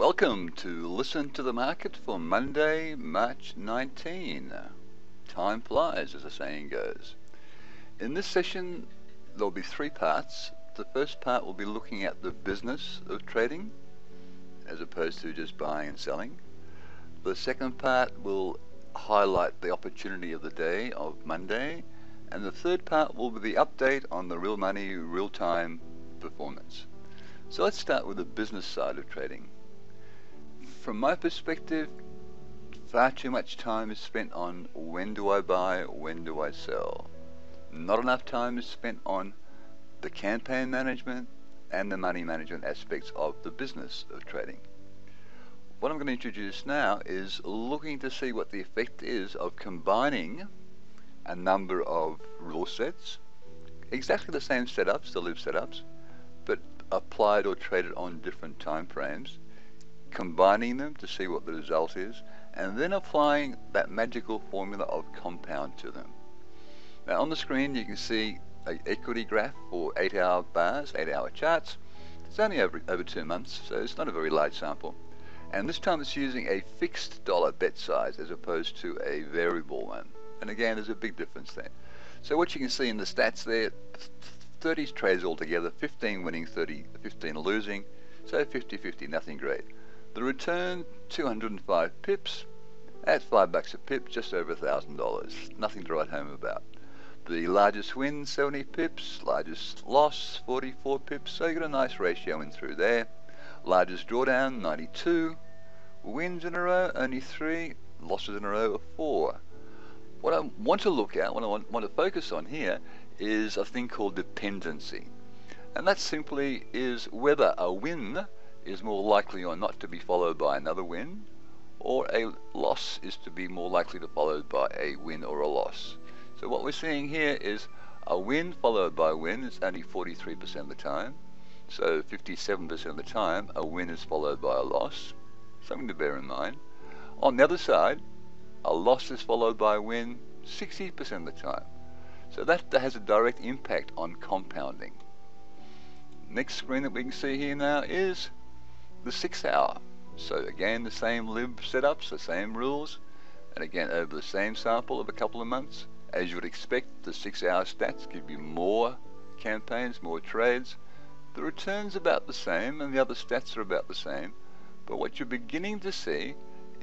Welcome to Listen to the Market for Monday, March 19. Time flies, as the saying goes. In this session, there'll be three parts. The first part will be looking at the business of trading, as opposed to just buying and selling. The second part will highlight the opportunity of the day of Monday. And the third part will be the update on the real money, real-time performance. So let's start with the business side of trading. From my perspective, far too much time is spent on when do I buy, when do I sell. Not enough time is spent on the campaign management and the money management aspects of the business of trading. What I'm going to introduce now is looking to see what the effect is of combining a number of rule sets, exactly the same setups, the L.I.V.E setups, but applied or traded on different time frames, combining them to see what the result is, and then applying that magical formula of compound to them. Now on the screen you can see an equity graph for 8-hour bars, 8-hour charts. It's only over 2 months, so it's not a very large sample. And this time it's using a fixed dollar bet size as opposed to a variable one. And again, there's a big difference there. So what you can see in the stats there, 30 trades altogether, 15 winning, 15 losing, so 50-50, nothing great. The return, 205 pips, at $5 a pip, just over $1,000. Nothing to write home about. The largest win, 70 pips, largest loss, 44 pips, so you got a nice ratio in through there. Largest drawdown, 92. Wins in a row, only 3. Losses in a row of 4. What I want to look at, what I want to focus on here, is a thing called dependency. And that simply is whether a win is more likely or not to be followed by another win, or a loss is to be more likely to be followed by a win or a loss. So what we're seeing here is a win followed by a win is only 43% of the time. So 57% of the time a win is followed by a loss. Something to bear in mind. On the other side, a loss is followed by a win 60% of the time. So that has a direct impact on compounding. Next screen that we can see here now is the 6 hour. So again, the same L.I.V.E setups, the same rules, and again over the same sample of a couple of months. As you would expect, the 6 hour stats give you more campaigns, more trades. The return's about the same and the other stats are about the same, but what you're beginning to see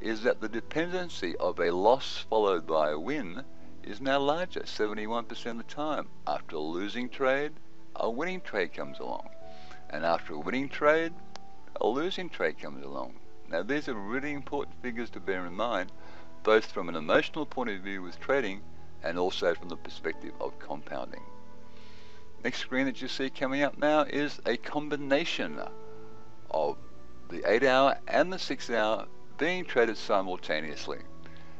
is that the dependency of a loss followed by a win is now larger, 71% of the time. After a losing trade, a winning trade comes along, and after a winning trade, a losing trade comes along. Now these are really important figures to bear in mind, both from an emotional point of view with trading and also from the perspective of compounding. Next screen that you see coming up now is a combination of the 8-hour and the 6 hour being traded simultaneously.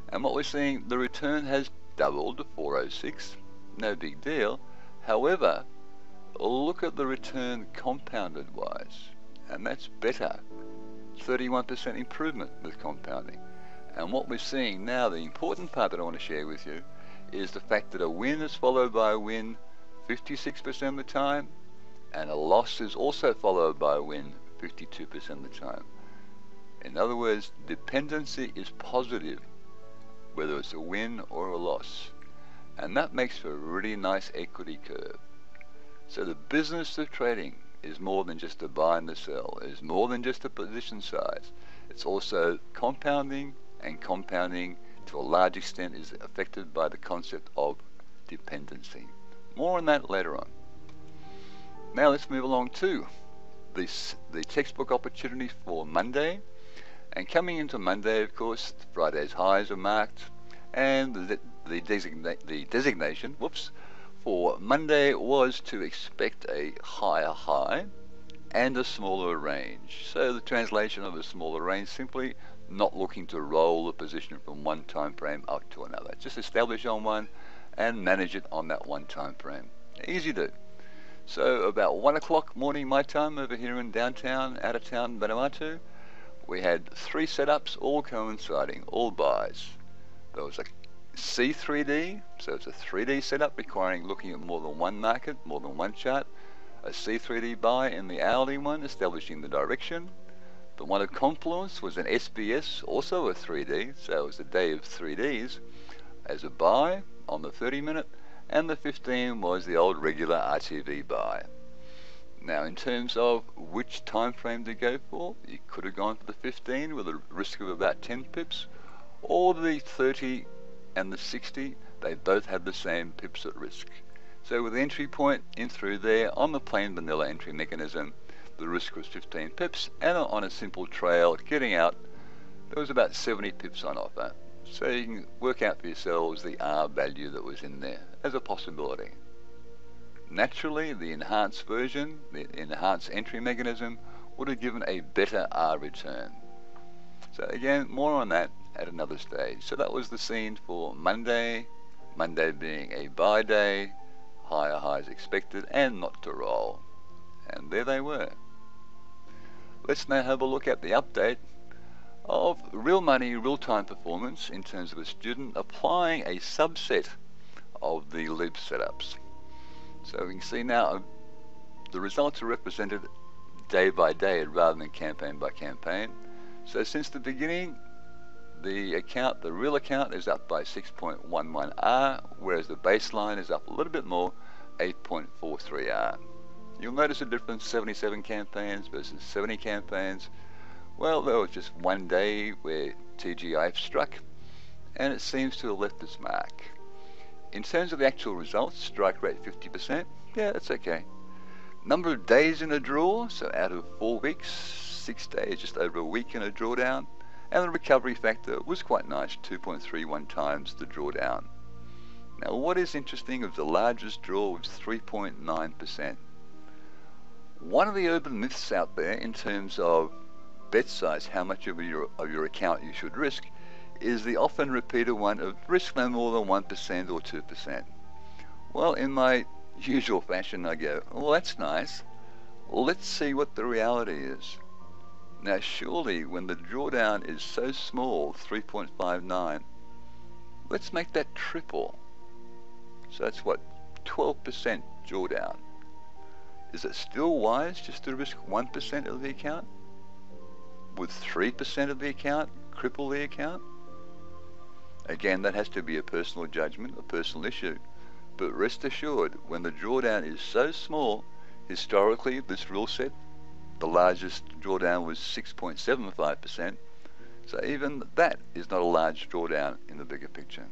And what we're seeing, the return has doubled to 406, no big deal. However, look at the return compounded wise, and that's better, 31% improvement with compounding. And what we're seeing now, the important part that I want to share with you, is the fact that a win is followed by a win 56% of the time, and a loss is also followed by a win 52% of the time. In other words, dependency is positive, whether it's a win or a loss. And that makes for a really nice equity curve. So the business of trading is more than just a buy and a sell. It is more than just a position size. It's also compounding, and compounding to a large extent is affected by the concept of dependency. More on that later on. Now let's move along to the textbook opportunity for Monday. And coming into Monday, of course, Friday's highs are marked, and the designation for Monday was to expect a higher high and a smaller range. So the translation of a smaller range, simply not looking to roll the position from one time frame up to another. Just establish on one and manage it on that one time frame. Easy to do. So about 1 o'clock morning my time over here in downtown, out of town, Vanuatu, we had 3 setups all coinciding, all buys. There was a C3D, so it's a 3D setup requiring looking at more than one market, more than one chart. A C3D buy in the hourly one, establishing the direction. The one at Confluence was an SBS, also a 3D, so it was a day of 3Ds, as a buy on the 30-minute, and the 15 was the old regular RTV buy. Now, in terms of which time frame to go for, you could have gone for the 15 with a risk of about 10 pips, or the 30 and the 60, they both have the same pips at risk. So with the entry point in through there, on the plain vanilla entry mechanism, the risk was 15 pips, and on a simple trail getting out, there was about 70 pips on offer. So you can work out for yourselves the R value that was in there as a possibility. Naturally, the enhanced version, the enhanced entry mechanism, would have given a better R return. So again, more on that at another stage. So that was the scene for Monday, Monday being a buy day, higher highs expected and not to roll. And there they were. Let's now have a look at the update of real money, real-time performance in terms of a student applying a subset of the L.I.V.E setups. So we can see now the results are represented day by day rather than campaign by campaign. So since the beginning, the real account is up by 6.11 R, whereas the baseline is up a little bit more, 8.43 R. You'll notice a difference, 77 campaigns versus 70 campaigns. Well, there was just one day where TGIF struck, and it seems to have left its mark. In terms of the actual results, strike rate 50%, yeah, that's okay. Number of days in a draw, so out of 4 weeks, 6 days, just over a week in a drawdown, and the recovery factor was quite nice, 2.31 times the drawdown. Now what is interesting is the largest draw was 3.9%. One of the urban myths out there in terms of bet size, how much of your account you should risk, is the often repeated one of risk no more than 1% or 2%. Well, in my usual fashion, I go, well, that's nice. Let's see what the reality is. Now, surely when the drawdown is so small, 3.59, let's make that triple. So that's what, 12% drawdown. Is it still wise just to risk 1% of the account? Would 3% of the account cripple the account? Again, that has to be a personal judgment, a personal issue. But rest assured, when the drawdown is so small, historically, this rule set, the largest drawdown was 6.75%. So even that is not a large drawdown in the bigger picture.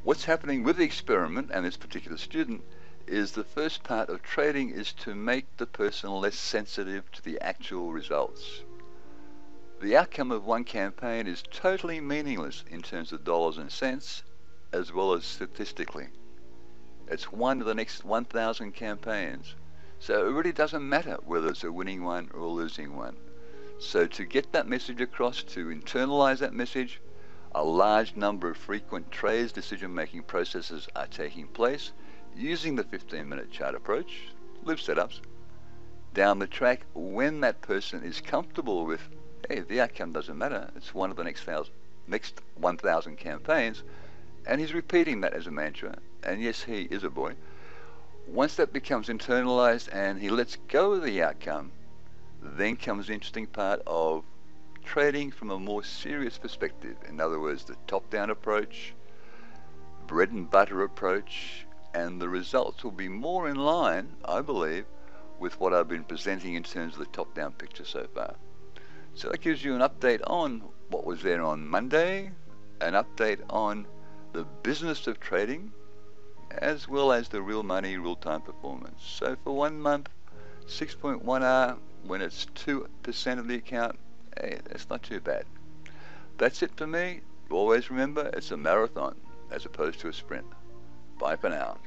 What's happening with the experiment and this particular student is the first part of trading is to make the person less sensitive to the actual results. The outcome of one campaign is totally meaningless in terms of dollars and cents, as well as statistically. It's one of the next 1,000 campaigns. So it really doesn't matter whether it's a winning one or a losing one. So to get that message across, to internalize that message, a large number of frequent trades, decision-making processes are taking place using the 15-minute chart approach, L.I.V.E setups. Down the track, when that person is comfortable with, hey, the outcome doesn't matter, it's one of the next 1,000 campaigns, and he's repeating that as a mantra, and yes, he is a boy. Once that becomes internalized and he lets go of the outcome, then comes the interesting part of trading from a more serious perspective. In other words, the top-down approach, bread and butter approach, and the results will be more in line, I believe, with what I've been presenting in terms of the top-down picture so far. So that gives you an update on what was there on Monday, an update on the business of trading, as well as the real money, real-time performance. So for 1 month, 6.1R, when it's 2% of the account, hey, that's not too bad. That's it for me. Always remember, it's a marathon as opposed to a sprint. Bye for now.